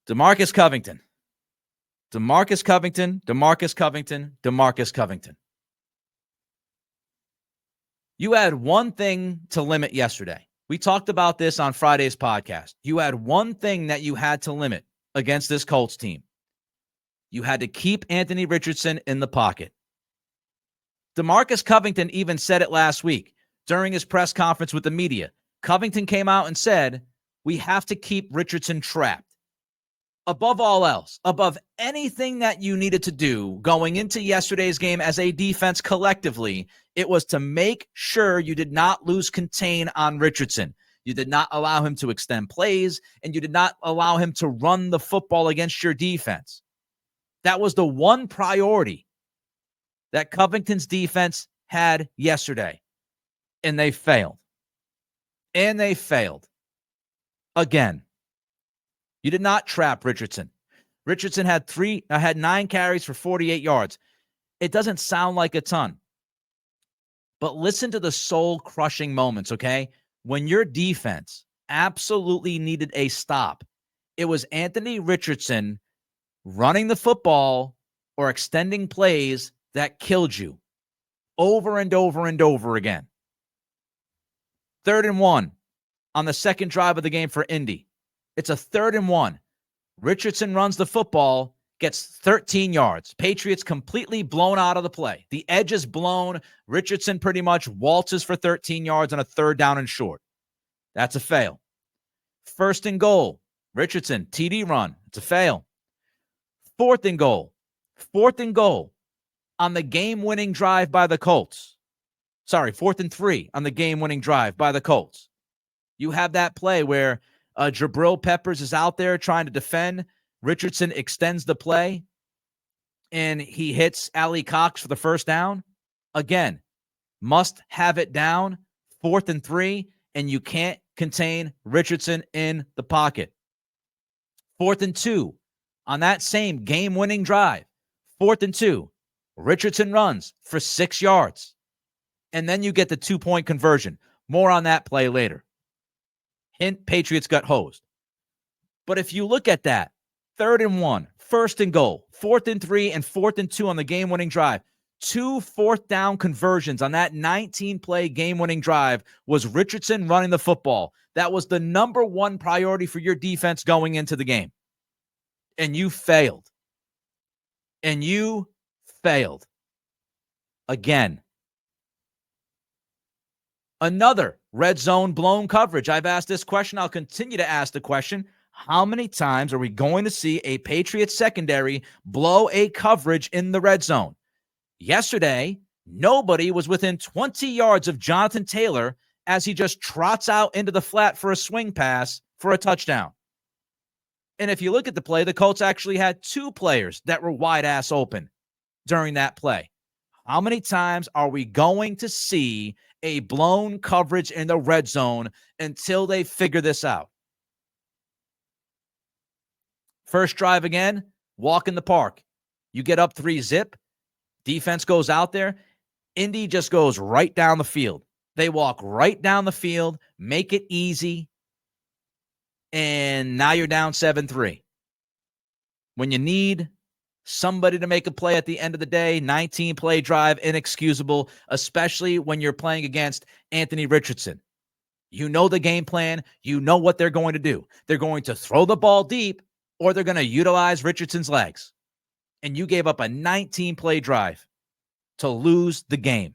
DeMarcus Covington. DeMarcus Covington, DeMarcus Covington, DeMarcus Covington. You had one thing to limit yesterday. We talked about this on Friday's podcast. You had one thing that you had to limit against this Colts team. You had to keep Anthony Richardson in the pocket. DeMarcus Covington even said it last week during his press conference with the media. Covington came out and said, we have to keep Richardson trapped. Above all else, above anything that you needed to do going into yesterday's game as a defense collectively, it was to make sure you did not lose contain on Richardson. You did not allow him to extend plays, and you did not allow him to run the football against your defense. That was the one priority that Covington's defense had yesterday, and they failed. And they failed. Again. You did not trap Richardson. Richardson had 9 carries for 48 yards. It doesn't sound like a ton. But listen to the soul-crushing moments, okay? When your defense absolutely needed a stop, it was Anthony Richardson running the football or extending plays that killed you over and over and over again. 3rd and 1 on the second drive of the game for Indy. It's a 3rd and 1. Richardson runs the football, gets 13 yards. Patriots completely blown out of the play. The edge is blown. Richardson pretty much waltzes for 13 yards on a 3rd down and short. That's a fail. 1st and goal. Richardson, TD run. It's a fail. 4th and goal. 4th and goal on the game-winning drive by the Colts. 4th and 3 on the game-winning drive by the Colts. You have that play where Jabril Peppers is out there trying to defend. Richardson extends the play, and he hits Ali Cox for the 1st down. Again, must have it down, 4th and 3, and you can't contain Richardson in the pocket. 4th and 2 on that same game-winning drive. 4th and 2, Richardson runs for 6 yards. And then you get the 2-point conversion. More on that play later. Hint, Patriots got hosed. But if you look at that, 3rd and 1, 1st and goal, 4th and 3, and 4th and 2 on the game-winning drive, 2 4th down conversions on that 19-play game-winning drive was Richardson running the football. That was the number one priority for your defense going into the game. And you failed. And you failed. Again. Another red zone blown coverage. I've asked this question. I'll continue to ask the question. How many times are we going to see a Patriots secondary blow a coverage in the red zone? Yesterday, nobody was within 20 yards of Jonathan Taylor as he just trots out into the flat for a swing pass for a touchdown. And if you look at the play, the Colts actually had 2 players that were wide-ass open during that play. How many times are we going to see a blown coverage in the red zone until they figure this out? First drive again, walk in the park. You get up 3-zip. Defense goes out there. Indy just goes right down the field. They walk right down the field, make it easy, and now you're down 7-3. When you need somebody to make a play at the end of the day, 19-play drive, inexcusable, especially when you're playing against Anthony Richardson. You know the game plan. You know what they're going to do. They're going to throw the ball deep, or they're going to utilize Richardson's legs. And you gave up a 19-play drive to lose the game.